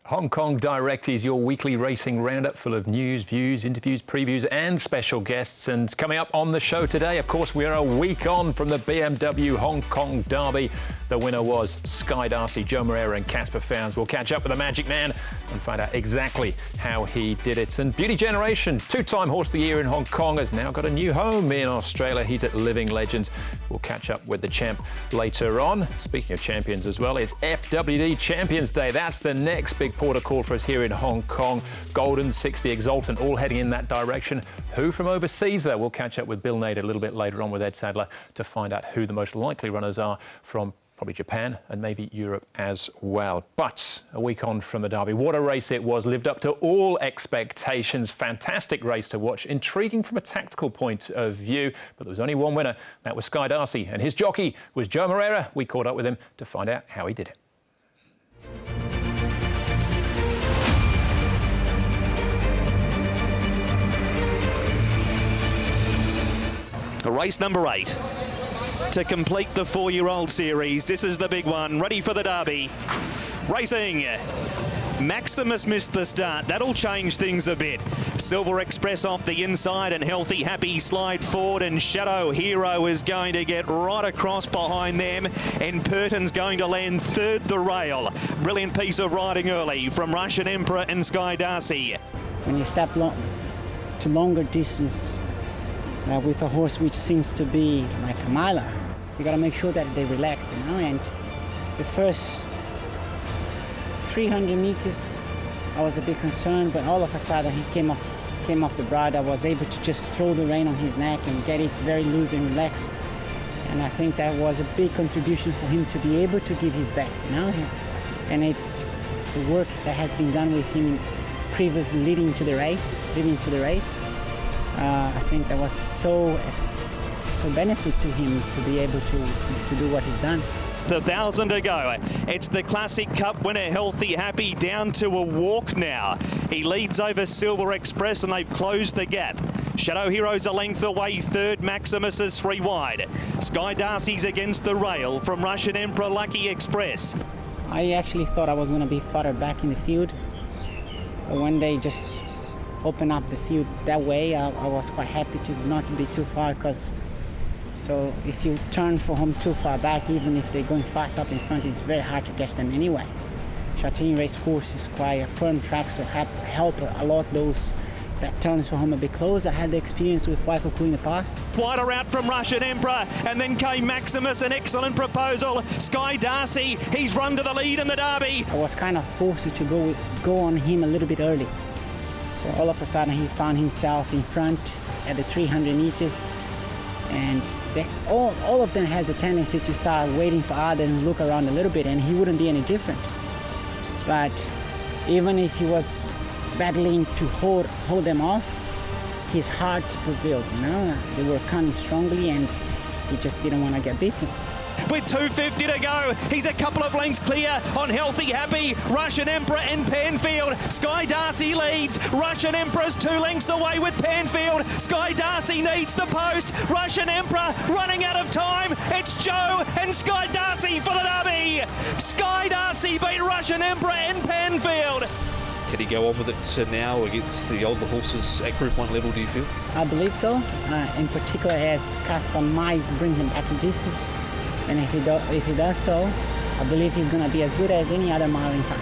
Hong Kong Direct is your weekly racing roundup full of news, views, interviews, previews and special guests. And coming up on the show today, of course, we're a week on from the BMW Hong Kong Derby. The winner was Sky Darci, Joao Moreira and Casper Fownes. We'll catch up with the Magic Man and find out exactly how he did it. And Beauty Generation, two-time Horse of the Year in Hong Kong, has now got a new home in Australia. He's at Living Legends. We'll catch up with the champ later on. Speaking of champions as well, it's FWD Champions Day. That's the next big port of call for us here in Hong Kong. Golden, 60, Exultant, all heading in that direction. Who from overseas, though? We'll catch up with Bill Nader a little bit later on with Ed Sadler to find out who the most likely runners are from probably Japan and maybe Europe as well. But a week on from the Derby, what a race it was, lived up to all expectations. Fantastic race to watch, intriguing from a tactical point of view, but there was only one winner. That was Sky Darci, and his jockey was Joao Moreira. We caught up with him to find out how he did it. Race number 8 to complete the 4-year-old series. This is the big one, ready for the Derby. Racing. Maximus missed the start. That'll change things a bit. Silver Express off the inside and Healthy Happy slide forward, and Shadow Hero is going to get right across behind them, and Purton's going to land third the rail. Brilliant piece of riding early from Russian Emperor and Sky Darci. When you step to longer distance with a horse which seems to be like a miler, you got to make sure that they relax, and the first 300 meters I was a bit concerned, but all of a sudden he came off the bridle. I was able to just throw the rein on his neck and get it very loose and relaxed, and I think that was a big contribution for him to be able to give his best, and it's the work that has been done with him previously leading to the race. I think that was so benefit to him to be able to do what he's done. 1,000 to go. It's the Classic Cup winner, Healthy Happy, down to a walk now. He leads over Silver Express and they've closed the gap. Shadow Hero's a length away, third. Maximus is 3 wide. Sky Darci's against the rail from Russian Emperor, Lucky Express. I actually thought I was going to be farther back in the field, but when they just open up the field that way, I was quite happy to not be too far, because so if you turn for home too far back, even if they're going fast up in front, it's very hard to catch them anyway. Châtillon race course is quite a firm track, so help a lot those that turns for home a bit close. I had the experience with Waikoku in the past. Wider out from Russian Emperor, and then came Maximus, an excellent proposal. Sky Darci, he's run to the lead in the Derby. I was kind of forced to go on him a little bit early. So all of a sudden he found himself in front at the 300 meters, and all of them has a tendency to start waiting for others and look around a little bit, and he wouldn't be any different. But even if he was battling to hold them off, his heart prevailed, They were coming strongly and he just didn't want to get beaten. With 250 to go, he's a couple of lengths clear on Healthy Happy, Russian Emperor and Panfield. Sky Darci leads. Russian Emperor's 2 lengths away with Panfield. Sky Darci needs the post. Russian Emperor running out of time. It's Joe and Sky Darci for the Derby. Sky Darci beat Russian Emperor and Panfield. Can he go on with it now against the older horses at Group 1 level, do you feel? I believe so, in particular as Casper might bring him back to distance. And if he does so, I believe he's going to be as good as any other mile in time.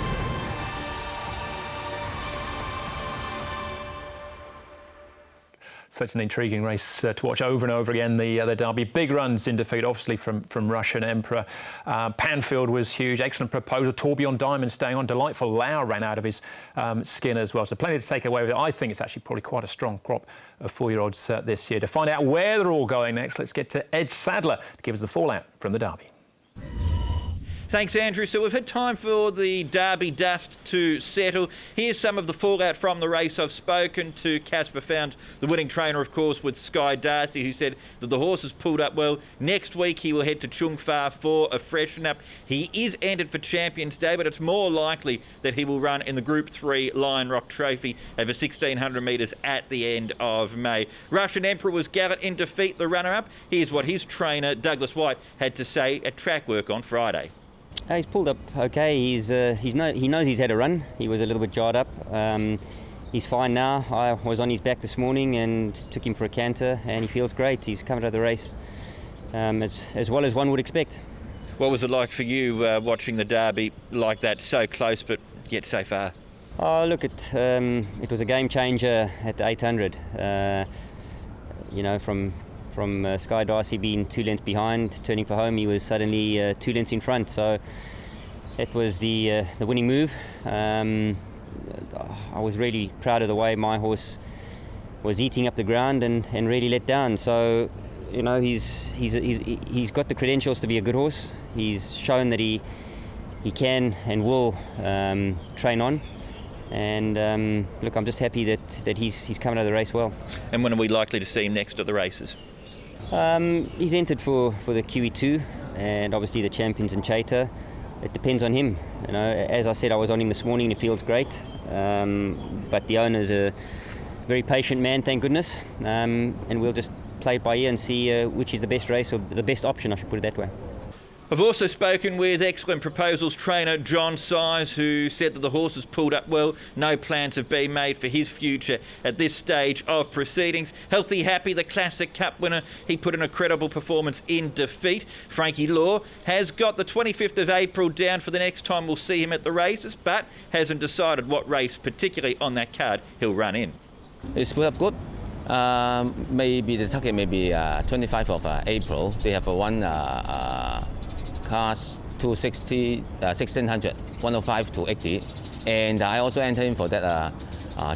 Such an intriguing race to watch over and over again, the Derby. Big runs in defeat, obviously, from Russian Emperor. Panfield was huge. Excellent proposal. Tourbillon Diamond staying on. Delightful Lau ran out of his skin as well. So plenty to take away with it. I think it's actually probably quite a strong crop of 4-year-olds this year. To find out where they're all going next, let's get to Ed Sadler to give us the fallout from the Derby. Thanks, Andrew. So we've had time for the Derby dust to settle. Here's some of the fallout from the race. I've spoken to Casper Fownes, the winning trainer, of course, with Sky Darci, who said that the horse has pulled up well. Next week he will head to Chung Fa for a freshen up. He is entered for Champions Day, but it's more likely that he will run in the Group 3 Lion Rock Trophy over 1,600 metres at the end of May. Russian Emperor was gathered in defeat, the runner-up. Here's what his trainer, Douglas White, had to say at track work on Friday. He's pulled up okay. He knows he's had a run. He was a little bit jarred up. He's fine now. I was on his back this morning and took him for a canter, and he feels great. He's come out of the race as well as one would expect. What was it like for you watching the Derby like that, so close but yet so far? Oh, look, it was a game changer at the 800. From Sky Darci being 2 lengths behind, turning for home, he was suddenly 2 lengths in front. So it was the winning move. I was really proud of the way my horse was eating up the ground and really let down. So, he's got the credentials to be a good horse. He's shown that he can and will train on. And look, I'm just happy that he's coming out of the race well. And when are we likely to see him next at the races? He's entered for the QE2 and obviously the Champions and Chater. It depends on him. As I said, I was on him this morning. He feels great, but the owner's a very patient man, thank goodness. And we'll just play it by ear and see which is the best race, or the best option, I should put it that way. I've also spoken with Excellent Proposals trainer John Size, who said that the horse has pulled up well. No plans have been made for his future at this stage of proceedings. Healthy Happy, the Classic Cup winner, he put in a credible performance in defeat. Frankie Law has got the 25th of April down for the next time we'll see him at the races, but hasn't decided what race, particularly on that card, he'll run in. It's put up good. Maybe the target may be 25th of April. They have one class 260, 1600, 105 to 80. And I also entered in for that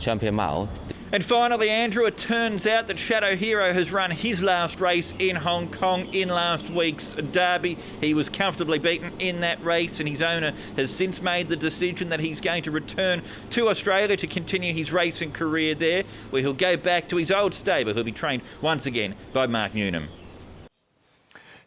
champion mile. And finally, Andrew, it turns out that Shadow Hero has run his last race in Hong Kong in last week's Derby. He was comfortably beaten in that race, and his owner has since made the decision that he's going to return to Australia to continue his racing career there, where he'll go back to his old stable. He'll be trained once again by Mark Newnham.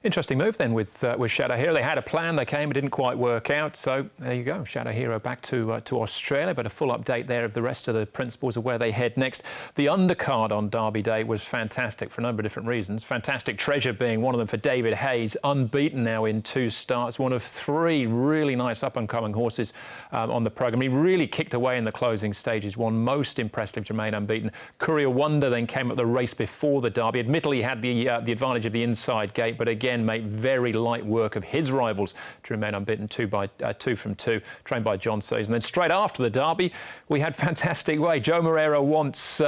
Interesting move then with Shadow Hero. They had a plan, they came, it didn't quite work out. So there you go, Shadow Hero back to Australia. But a full update there of the rest of the principals of where they head next. The undercard on Derby Day was fantastic for a number of different reasons. Fantastic Treasure being one of them for David Hayes, unbeaten now in 2 starts. One of 3 really nice up-and-coming horses on the programme. He really kicked away in the closing stages. Won most impressive to remain unbeaten. Courier Wonder then came up the race before the Derby. Admittedly, he had the advantage of the inside gate, but again, made very light work of his rivals to remain unbeaten. 2 from 2, trained by John Sees. And then straight after the Derby, we had Fantastic Way. Joao Moreira once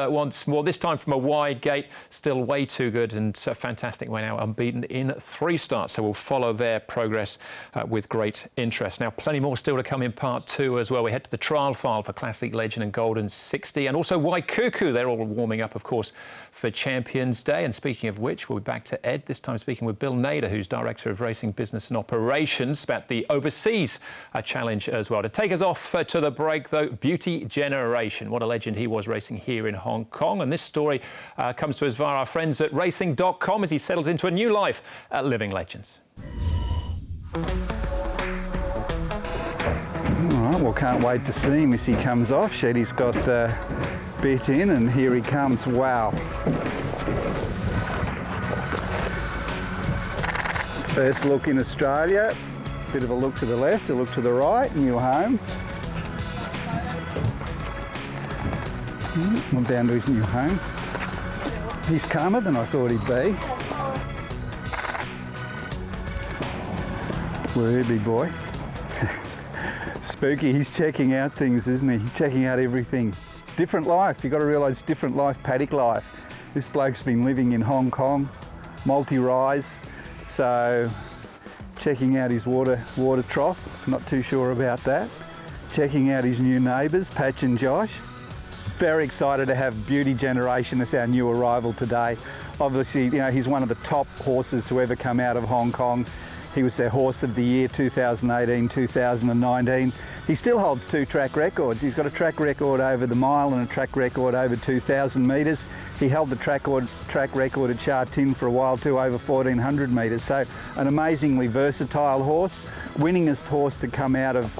more, this time from a wide gate, still way too good, and Fantastic Way now unbeaten in 3 starts. So we'll follow their progress with great interest. Now, plenty more still to come in part 2 as well. We head to the trial file for Classic Legend and Golden 60, and also Waikuku. They're all warming up, of course, for Champions Day. And speaking of which, we'll be back to Ed, this time speaking with Bill Nader, who's Director of Racing Business and Operations, about the Overseas Challenge as well. To take us off to the break, though, Beauty Generation. What a legend he was racing here in Hong Kong. And this story comes to us via our friends at racing.com as he settles into a new life at Living Legends. All right, well, can't wait to see him as he comes off. Shetty's got the bit in, and here he comes. Wow. First look in Australia, bit of a look to the left, a look to the right, new home. Well, down to his new home. He's calmer than I thought he'd be. Where big boy. Spooky, he's checking out things, isn't he? Checking out everything. Different life, you've got to realise, different life, paddock life. This bloke's been living in Hong Kong, multi-rise. So, checking out his water trough, not too sure about that. Checking out his new neighbours, Patch and Josh. Very excited to have Beauty Generation as our new arrival today. Obviously, he's one of the top horses to ever come out of Hong Kong. He was their Horse of the Year 2018, 2019. He still holds 2 track records. He's got a track record over the mile and a track record over 2,000 metres. He held the track record at Sha Tin for a while too, over 1,400 metres. So an amazingly versatile horse, winningest horse to come out of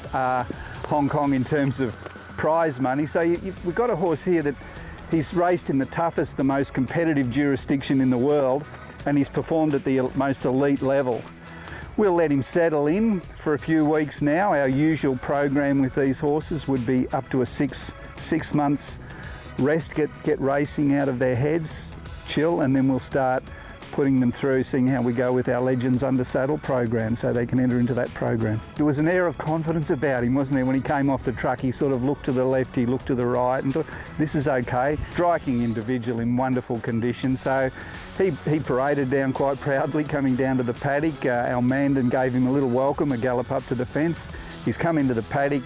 Hong Kong in terms of prize money. So we've got a horse here that he's raced in the toughest, the most competitive jurisdiction in the world, and he's performed at the most elite level. We'll let him settle in for a few weeks now. Our usual program with these horses would be up to a six months rest, get racing out of their heads, chill, and then we'll start putting them through, seeing how we go with our Legends Under Saddle program, so they can enter into that program. There was an air of confidence about him, wasn't there? When he came off the truck, he sort of looked to the left, he looked to the right, and thought, this is okay. Striking individual in wonderful condition, so he paraded down quite proudly, coming down to the paddock. Our Mandan gave him a little welcome, a gallop up to the fence. He's come into the paddock.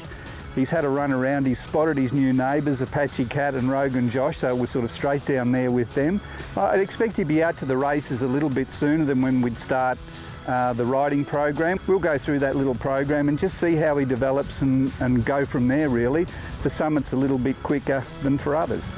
He's had a run around, he's spotted his new neighbours, Apache Cat and Rogan Josh, so we're sort of straight down there with them. I'd expect he'd be out to the races a little bit sooner than when we'd start the riding program. We'll go through that little program and just see how he develops and go from there really. For some it's a little bit quicker than for others.